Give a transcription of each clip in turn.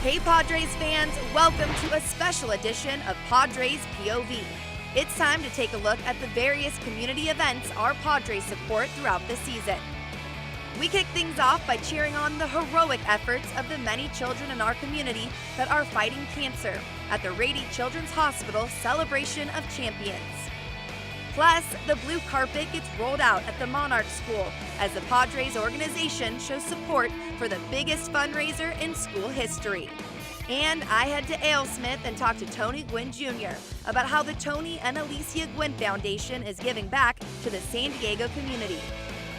Hey Padres fans, welcome to a special edition of Padres POV. It's time to take a look at the various community events our Padres support throughout the season. We kick things off by cheering on the heroic efforts of the many children in our community that are fighting cancer at the Rady Children's Hospital Celebration of Champions. Plus, the blue carpet gets rolled out at the Monarch School as the Padres organization shows support for the biggest fundraiser in school history. And I head to AleSmith and talk to Tony Gwynn Jr. about how the Tony and Alicia Gwynn Foundation is giving back to the San Diego community.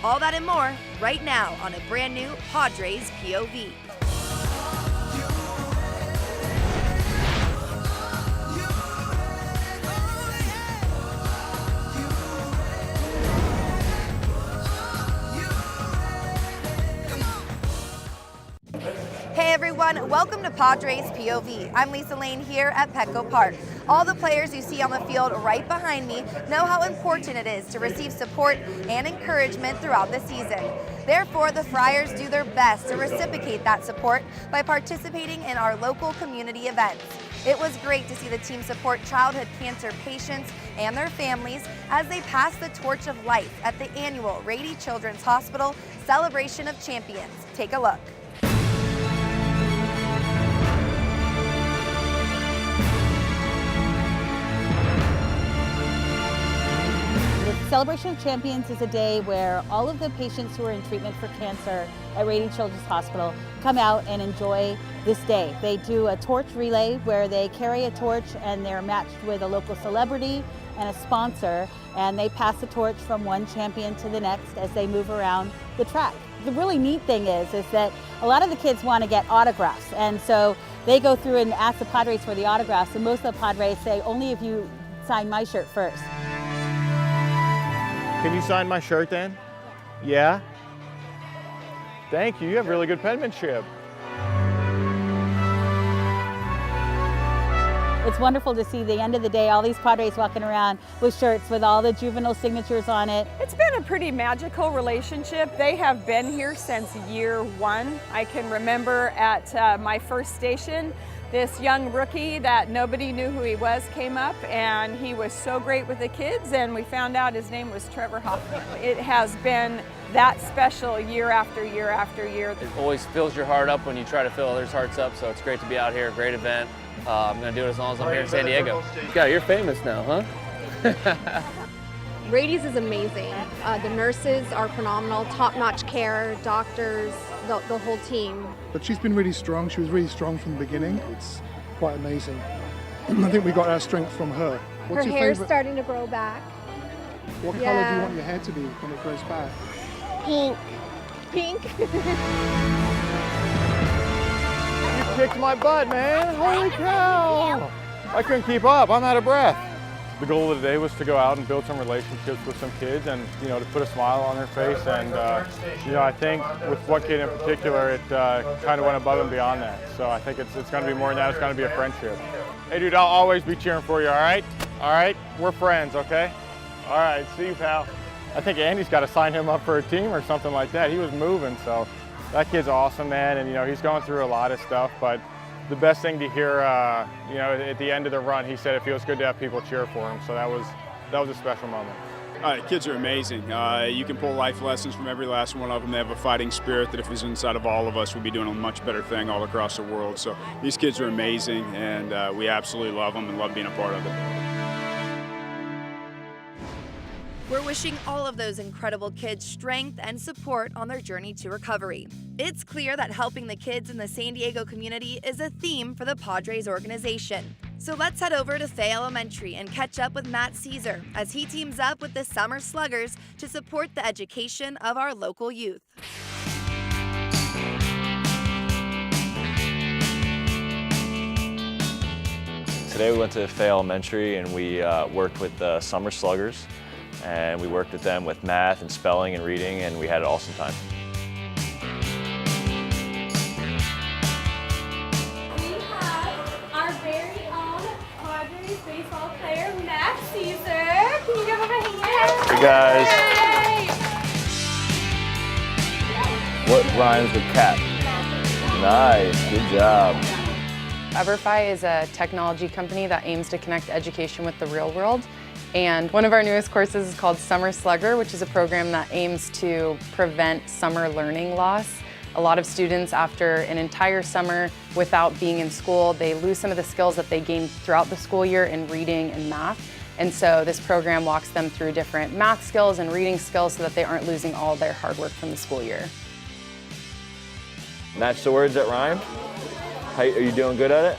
All that and more right now on a brand new Padres POV. Hey everyone, welcome to Padres POV. I'm Lisa Lane here at Petco Park. All the players you see on the field right behind me know how important it is to receive support and encouragement throughout the season. Therefore, the Friars do their best to reciprocate that support by participating in our local community events. It was great to see the team support childhood cancer patients and their families as they pass the torch of life at the annual Rady Children's Hospital Celebration of Champions. Take a look. Celebration of Champions is a day where all of the patients who are in treatment for cancer at Rady Children's Hospital come out and enjoy this day. They do a torch relay where they carry a torch and they're matched with a local celebrity and a sponsor, and they pass the torch from one champion to the next as they move around the track. The really neat thing is that a lot of the kids want to get autographs, and so they go through and ask the Padres for the autographs, and most of the Padres say, only if you sign my shirt first. Can you sign my shirt then? Yeah? Thank you, you have really good penmanship. It's wonderful to see the end of the day, all these Padres walking around with shirts with all the juvenile signatures on it. It's been a pretty magical relationship. They have been here since year one. I can remember at my first station, this young rookie that nobody knew who he was came up, and he was so great with the kids, and we found out his name was Trevor Hoffman. It has been that special year after year after year. It always fills your heart up when you try to fill others' hearts up, so it's great to be out here, great event. I'm going to do it as long as I'm here in San Diego. Yeah, you're famous now, huh? Rady's is amazing. The nurses are phenomenal, top-notch care, doctors, the whole team. But she's been really strong. She was really strong from the beginning. It's quite amazing. I think we got our strength from her. What's Her your hair's favorite? starting to grow back. What color do you want your hair to be when it grows back? Pink. Pink? You kicked my butt, man. Holy cow. I couldn't keep up. I'm out of breath. The goal of the day was to go out and build some relationships with some kids and, to put a smile on their face. And, I think with one kid in particular, it kind of went above and beyond that. So I think it's going to be more than that. It's going to be a friendship. Hey, dude, I'll always be cheering for you, all right? All right? We're friends, okay? All right, see you, pal. I think Andy's got to sign him up for a team or something like that. He was moving, so that kid's awesome, man. And, he's going through a lot of stuff, but the best thing to hear, at the end of the run, he said it feels good to have people cheer for him. So that was a special moment. The kids are amazing. You can pull life lessons from every last one of them. They have a fighting spirit that if it was inside of all of us, we'd be doing a much better thing all across the world. So these kids are amazing, and we absolutely love them and love being a part of it. We're wishing all of those incredible kids strength and support on their journey to recovery. It's clear that helping the kids in the San Diego community is a theme for the Padres organization. So let's head over to Fay Elementary and catch up with Matt Caesar as he teams up with the Summer Sluggers to support the education of our local youth. Today we went to Fay Elementary and we worked with the Summer Sluggers. And we worked with them with math and spelling and reading, and we had an awesome time. We have our very own Padres baseball player, Matt Caesar. Can you give him a hand? Hey guys. Yay! What rhymes with cat? Nice, good job. EverFi is a technology company that aims to connect education with the real world. And one of our newest courses is called Summer Slugger, which is a program that aims to prevent summer learning loss. A lot of students, after an entire summer without being in school, they lose some of the skills that they gained throughout the school year in reading and math. And so this program walks them through different math skills and reading skills so that they aren't losing all their hard work from the school year. Match the words that rhyme. Are you doing good at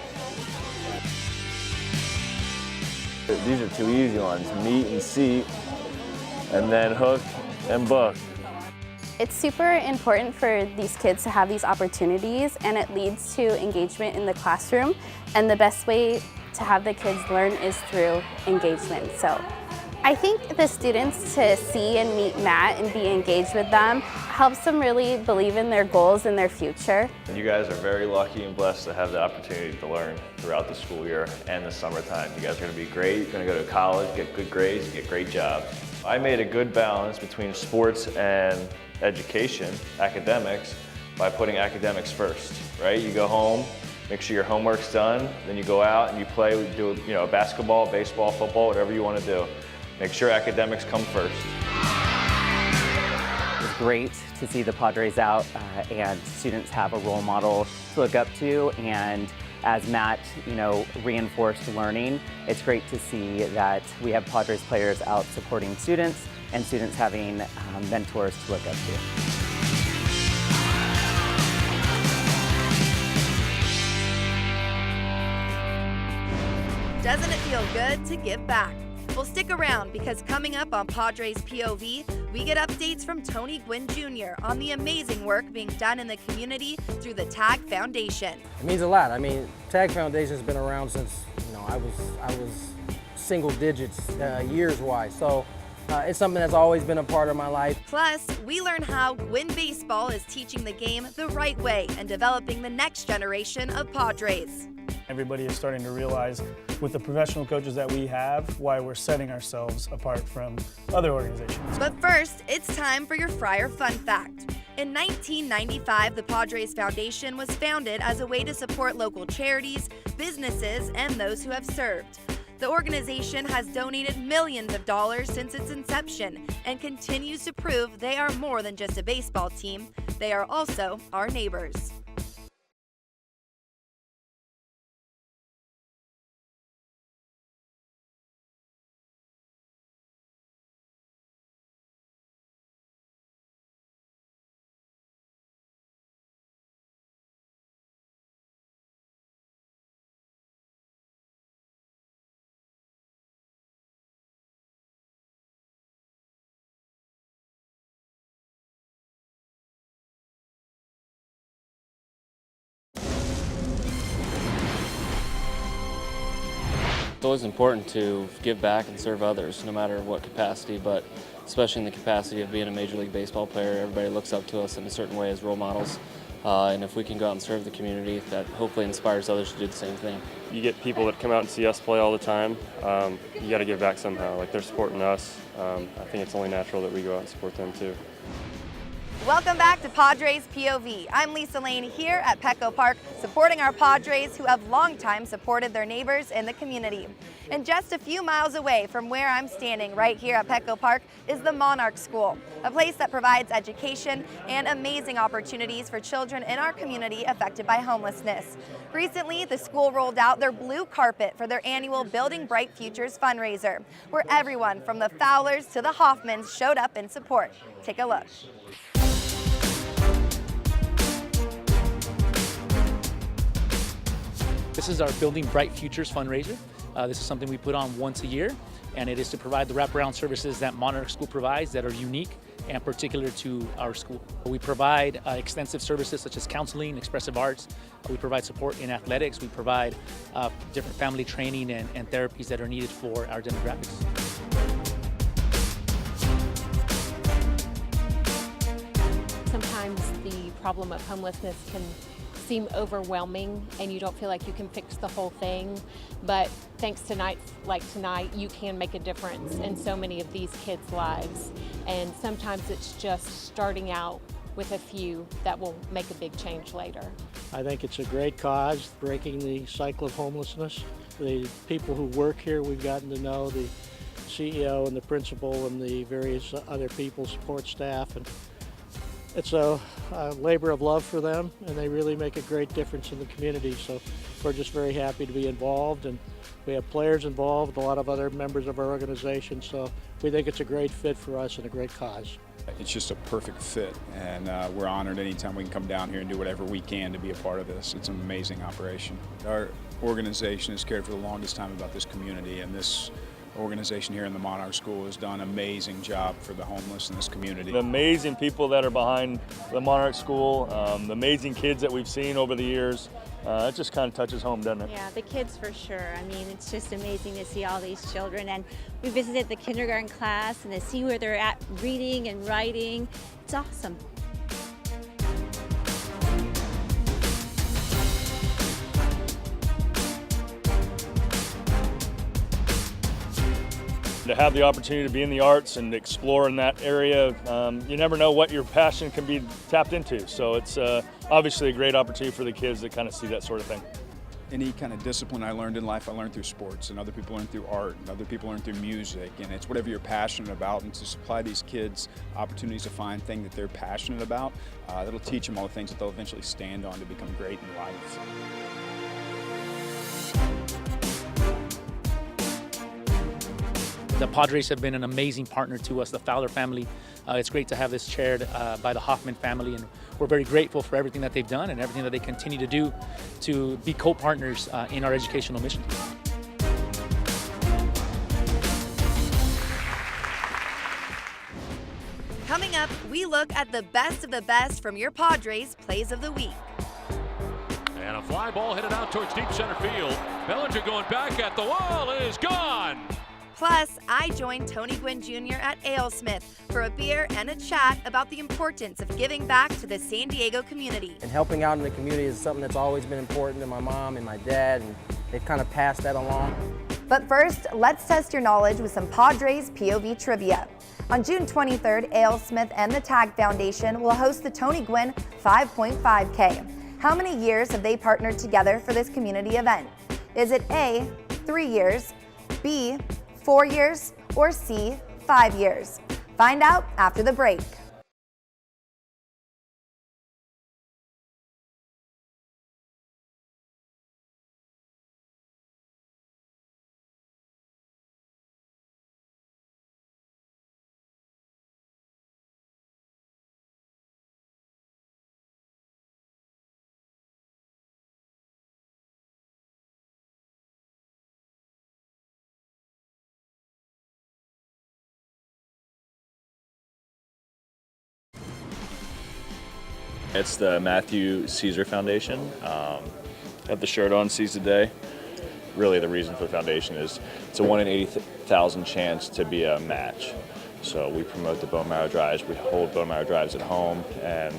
it? These are two easy ones, meet and seat, and then hook and book. It's super important for these kids to have these opportunities, and it leads to engagement in the classroom. And the best way to have the kids learn is through engagement. So I think the students to see and meet Matt and be engaged with them helps them really believe in their goals and their future. You guys are very lucky and blessed to have the opportunity to learn throughout the school year and the summertime. You guys are going to be great. You're going to go to college, get good grades, and get great jobs. I made a good balance between sports and education, academics, by putting academics first, right? You go home, make sure your homework's done, then you go out and you play, do basketball, baseball, football, whatever you want to do. Make sure academics come first. It's great to see the Padres out and students have a role model to look up to, and as Matt, reinforced learning, it's great to see that we have Padres players out supporting students and students having mentors to look up to. Doesn't it feel good to give back? Well, stick around because coming up on Padres POV, we get updates from Tony Gwynn Jr. on the amazing work being done in the community through the TAG Foundation. It means a lot. I mean, TAG Foundation's been around since I was single digits years-wise. So it's something that's always been a part of my life. Plus, we learn how Gwynn Baseball is teaching the game the right way and developing the next generation of Padres. Everybody is starting to realize with the professional coaches that we have why we're setting ourselves apart from other organizations. But first, it's time for your Friar Fun Fact. In 1995, the Padres Foundation was founded as a way to support local charities, businesses, and those who have served. The organization has donated millions of dollars since its inception and continues to prove they are more than just a baseball team. They are also our neighbors. It's always important to give back and serve others, no matter what capacity, but especially in the capacity of being a Major League Baseball player. Everybody looks up to us in a certain way as role models, and if we can go out and serve the community, that hopefully inspires others to do the same thing. You get people that come out and see us play all the time. You got to give back somehow. Like, they're supporting us. I think it's only natural that we go out and support them too. Welcome back to Padres POV. I'm Lisa Lane here at Petco Park, supporting our Padres who have long time supported their neighbors in the community. And just a few miles away from where I'm standing right here at Petco Park is the Monarch School, a place that provides education and amazing opportunities for children in our community affected by homelessness. Recently, the school rolled out their blue carpet for their annual Building Bright Futures fundraiser, where everyone from the Fowlers to the Hoffmans showed up in support. Take a look. This is our Building Bright Futures fundraiser. This is something we put on once a year, and it is to provide the wraparound services that Monarch School provides that are unique and particular to our school. We provide extensive services such as counseling, expressive arts. We provide support in athletics. We provide different family training and therapies that are needed for our demographics. Sometimes the problem of homelessness can seem overwhelming and you don't feel like you can fix the whole thing, but thanks to nights like tonight, you can make a difference in so many of these kids' lives. And sometimes it's just starting out with a few that will make a big change later. I think it's a great cause, breaking the cycle of homelessness. The people who work here, we've gotten to know the CEO and the principal and the various other people, support staff, and it's a labor of love for them, and they really make a great difference in the community. So we're just very happy to be involved, and we have players involved, a lot of other members of our organization, so we think it's a great fit for us and a great cause. It's just a perfect fit, and we're honored anytime we can come down here and do whatever we can to be a part of this. It's an amazing operation. Our organization has cared for the longest time about this community, and this organization here in the Monarch School has done an amazing job for the homeless in this community. The amazing people that are behind the Monarch School, the amazing kids that we've seen over the years, it just kind of touches home, doesn't it? Yeah, the kids for sure. I mean, it's just amazing to see all these children, and we visited the kindergarten class and to see where they're at reading and writing. It's awesome. To have the opportunity to be in the arts and explore in that area, you never know what your passion can be tapped into. So it's obviously a great opportunity for the kids to kind of see that sort of thing. Any kind of discipline I learned in life, I learned through sports, and other people learn through art, and other people learn through music, and it's whatever you're passionate about, and to supply these kids opportunities to find things that they're passionate about, that'll teach them all the things that they'll eventually stand on to become great in life. The Padres have been an amazing partner to us, the Fowler family. It's great to have this chaired by the Hoffman family, and we're very grateful for everything that they've done and everything that they continue to do to be co-partners in our educational mission. Coming up, we look at the best of the best from your Padres Plays of the Week. And a fly ball headed out towards deep center field. Bellinger going back at the wall, it is gone! Plus, I joined Tony Gwynn Jr. at AleSmith for a beer and a chat about the importance of giving back to the San Diego community. And helping out in the community is something that's always been important to my mom and my dad, and they've kind of passed that along. But first, let's test your knowledge with some Padres POV trivia. On June 23rd, AleSmith and the Tag Foundation will host the Tony Gwynn 5.5K. How many years have they partnered together for this community event? Is it A, 3 years, B, 4 years, or C, 5 years? Find out after the break. It's the Matthew Caesar Foundation. Have the shirt on, seize the day. Really the reason for the foundation is it's a 1 in 80,000 chance to be a match. So we promote the bone marrow drives, we hold bone marrow drives at home, and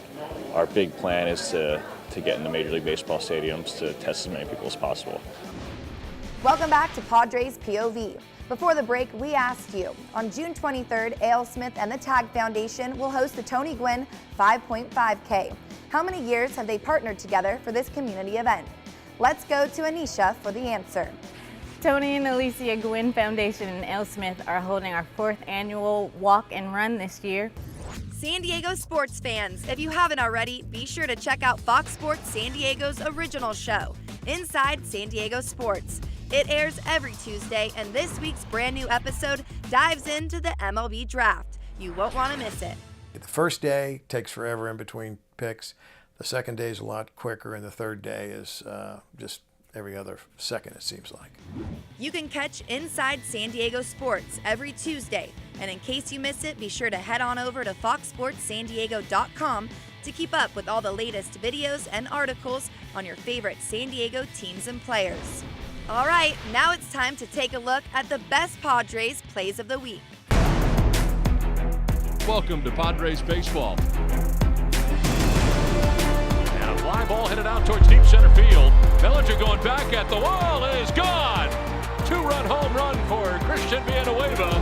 our big plan is to get into Major League Baseball stadiums to test as many people as possible. Welcome back to Padres POV. Before the break, we asked you, on June 23rd, AleSmith and the Tag Foundation will host the Tony Gwynn 5.5K. How many years have they partnered together for this community event? Let's go to Anisha for the answer. Tony and Alicia Gwynn Foundation and AleSmith are holding our 4th annual walk and run this year. San Diego sports fans, if you haven't already, be sure to check out Fox Sports San Diego's original show, Inside San Diego Sports. It airs every Tuesday, and this week's brand new episode dives into the MLB draft. You won't want to miss it. The first day takes forever in between picks. The second day is a lot quicker, and the third day is just every other second, it seems like. You can catch Inside San Diego Sports every Tuesday, and in case you miss it, be sure to head on over to foxsportssandiego.com to keep up with all the latest videos and articles on your favorite San Diego teams and players. All right, now it's time to take a look at the best Padres Plays of the Week. Welcome to Padres Baseball. And a fly ball headed out towards deep center field. Bellinger going back at the wall, is gone! 2-run home run for Christian Villanueva.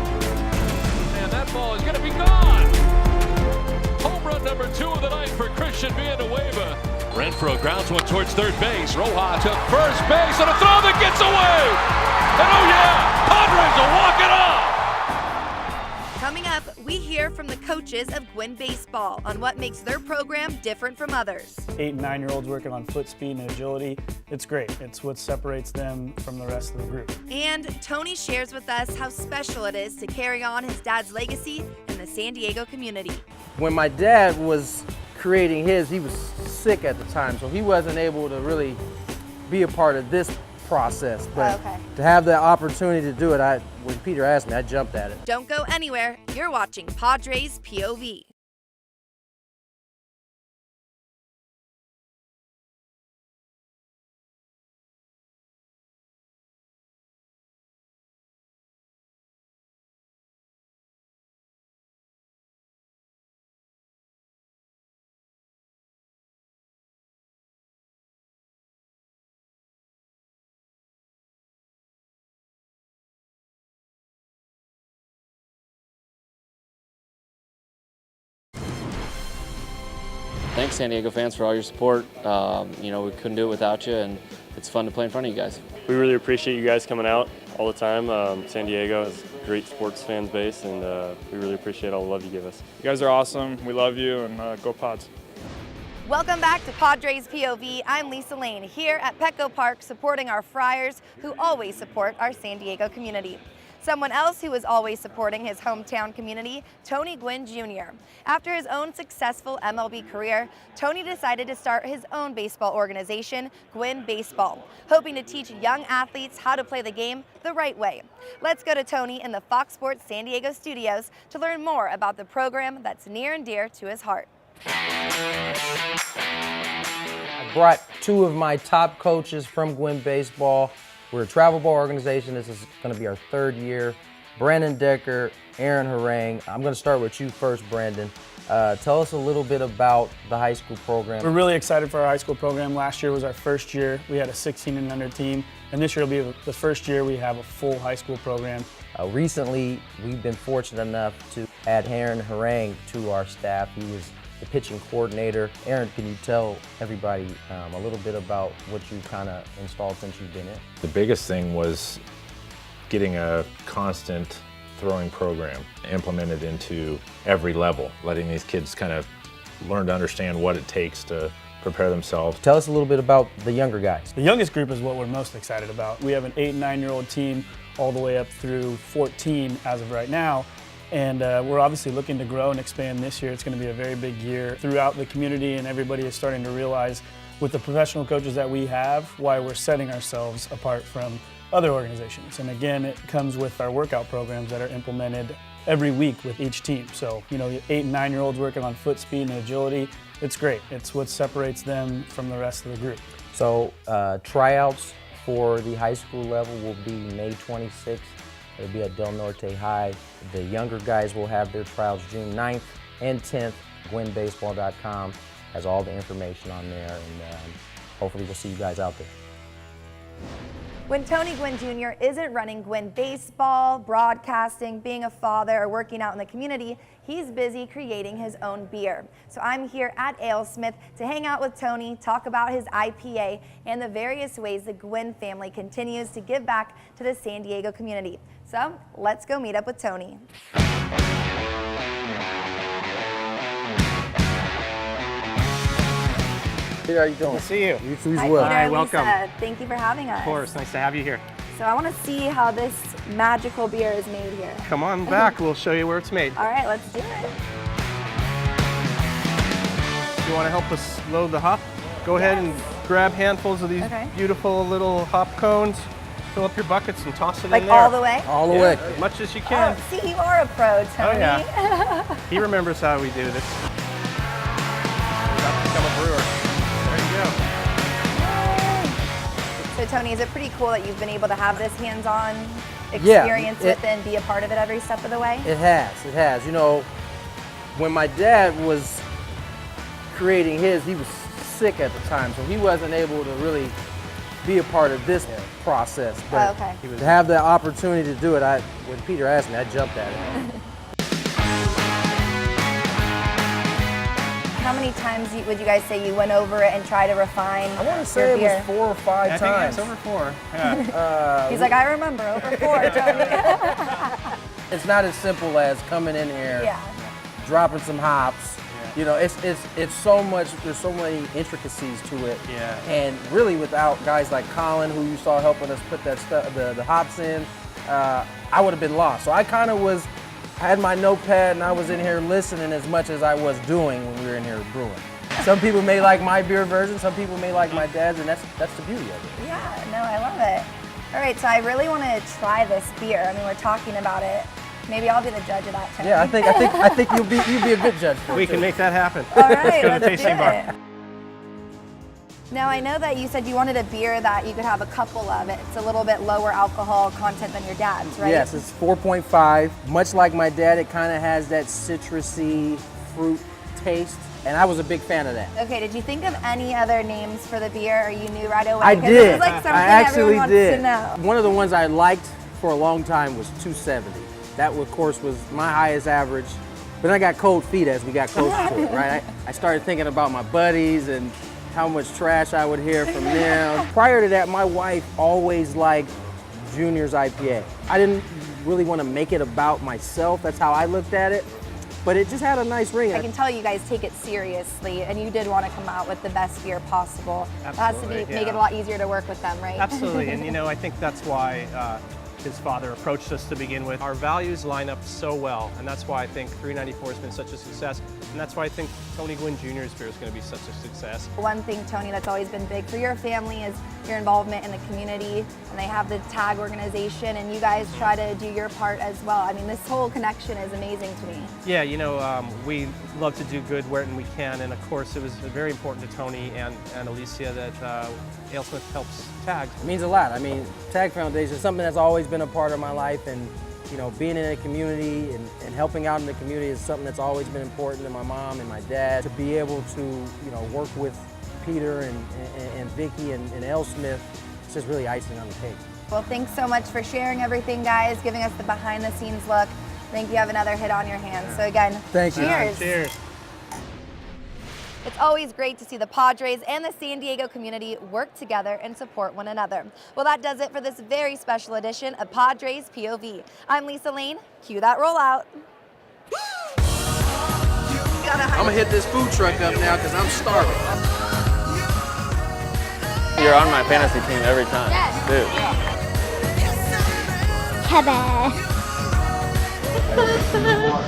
And that ball is going to be gone! Home run number 2 of the night for Christian Villanueva. Renfro grounds one towards third base. Rojas to first base and a throw that gets away. And oh yeah, Padres will walk it off. Coming up, we hear from the coaches of Gwin Baseball on what makes their program different from others. 8 and 9-year-olds working on foot speed and agility. It's great. It's what separates them from the rest of the group. And Tony shares with us how special it is to carry on his dad's legacy in the San Diego community. When my dad was creating his, he was sick at the time, so he wasn't able to really be a part of this process. But to have the opportunity to do it, when Peter asked me, I jumped at it. Don't go anywhere. You're watching Padres POV. Thanks, San Diego fans, for all your support. You know, we couldn't do it without you, and it's fun to play in front of you guys. We really appreciate you guys coming out all the time. San Diego is a great sports fans base, and we really appreciate all the love you give us. You guys are awesome. We love you, and go Pods. Welcome back to Padres POV. I'm Lisa Lane here at Petco Park supporting our Friars who always support our San Diego community. Someone else who is always supporting his hometown community, Tony Gwin Jr. After his own successful MLB career, Tony decided to start his own baseball organization, Gwin Baseball, hoping to teach young athletes how to play the game the right way. Let's go to Tony in the Fox Sports San Diego studios to learn more about the program that's near and dear to his heart. I brought 2 of my top coaches from Gwin Baseball. We're a travel ball organization. This is going to be our 3rd year. Brandon Decker, Aaron Harang. I'm going to start with you first, Brandon. Tell us a little bit about the high school program. We're really excited for our high school program. Last year was our first year. We had a 16 and under team, and this year will be the first year we have a full high school program. Recently, we've been fortunate enough to add Aaron Harang to our staff. He was the pitching coordinator. Aaron, can you tell everybody a little bit about what you kind of installed since you've been in? The biggest thing was getting a constant throwing program implemented into every level, letting these kids kind of learn to understand what it takes to prepare themselves. Tell us a little bit about the younger guys. The youngest group is what we're most excited about. We have an 8 and 9-year-old team all the way up through 14 as of right now. And we're obviously looking to grow and expand this year. It's going to be a very big year throughout the community, and everybody is starting to realize with the professional coaches that we have why we're setting ourselves apart from other organizations. And again, it comes with our workout programs that are implemented every week with each team. So, you know, 8 and 9-year-olds working on foot speed and agility, it's great. It's what separates them from the rest of the group. So tryouts for the high school level will be May 26th. It'll be at Del Norte High. The younger guys will have their trials June 9th and 10th. GwinBaseball.com has all the information on there, and hopefully we'll see you guys out there. When Tony Gwin Jr. isn't running Gwin Baseball, broadcasting, being a father, or working out in the community, he's busy creating his own beer. So I'm here at AleSmith to hang out with Tony, talk about his IPA, and the various ways the Gwin family continues to give back to the San Diego community. So let's go meet up with Tony. Peter, how you doing? Good to see you. You too as Hi, well. Peter, Hi, Lisa. welcome. Thank you for having us. Of course, nice to have you here. So I want to see how this magical beer is made here. Come on back, we'll show you where it's made. All right, let's do it. You want to help us load the hop? Go ahead and grab handfuls of these beautiful little hop cones, fill up your buckets and toss it in there. Like all the way? All the way. As much as you can. Oh, see, you are a pro, Tony. Oh yeah. He remembers how we do this. He's about to become a brewer. There you go. So Tony, is it pretty cool that you've been able to have this hands-on experience with it and be a part of it every step of the way? It has. You know, when my dad was creating his, he was sick at the time, so he wasn't able to really be a part of this process. But to have the opportunity to do it, when Peter asked me, I jumped at it. How many times would you guys say you went over it and try to refine I want to say your it was beer? 4 or 5 I times. think it's over 4. Yeah. He's like, I remember, over 4, Tony. It's not as simple as coming in here, Yeah. dropping some hops. You know, it's so much. There's so many intricacies to it. Yeah. And really, without guys like Colin, who you saw helping us put that stuff, the hops in, I would have been lost. So I kind of had my notepad and I was in here listening as much as I was doing when we were in here brewing. Some people may like my beer version, some people may like my dad's, and that's the beauty of it. Yeah, no, I love it. All right, so I really want to try this beer. I mean, we're talking about it. Maybe I'll be the judge of that tonight. Yeah, I think you'll be a good judge. We can make that happen. All right, Let's go to the let's do tasting bar. it. Now, I know that you said you wanted a beer that you could have a couple of. It's a little bit lower alcohol content than your dad's, right? Yes, it's 4.5. Much like my dad, it kind of has that citrusy fruit taste, and I was a big fan of that. Okay, did you think of any other names for the beer, or you knew right away? I 'Cause did. This is like something I actually everyone wants did. to know. One of the ones I liked for a long time was 270. That, of course, was my highest average. But then I got cold feet as we got closer to it, right? I started thinking about my buddies and how much trash I would hear from them. Prior to that, my wife always liked Junior's IPA. I didn't really want to make it about myself. That's how I looked at it. But it just had a nice ring. I can tell you guys take it seriously, and you did want to come out with the best beer possible. It has to Absolutely, make it a lot easier to work with them, right? Absolutely, and you know, I think that's why his father approached us to begin with. Our values line up so well, and that's why I think 394 has been such a success, and that's why I think Tony Gwynn Jr.'s beer is going to be such a success. One thing, Tony, that's always been big for your family is your involvement in the community, and they have the TAG organization, and you guys try to do your part as well. I mean, this whole connection is amazing to me. Yeah, you know, we love to do good where we can, and of course it was very important to Tony and Alicia that AleSmith helps TAG. It means a lot. I mean, TAG Foundation is something that's always been a part of my life, and you know, being in a community and helping out in the community is something that's always been important to my mom and my dad. To be able to, you know, work with Peter and Vicky and AleSmith, it's just really icing on the cake. Well, thanks so much for sharing everything, guys, giving us the behind-the-scenes look. I think you have another hit on your hands. So again, thank you. Cheers. Cheers. It's always great to see the Padres and the San Diego community work together and support one another. Well, that does it for this very special edition of Padres POV. I'm Lisa Lane. Cue that rollout. I'm gonna hit this food truck up now because I'm starving. You're on my fantasy team every time. Yes. Dude.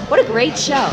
What a great show.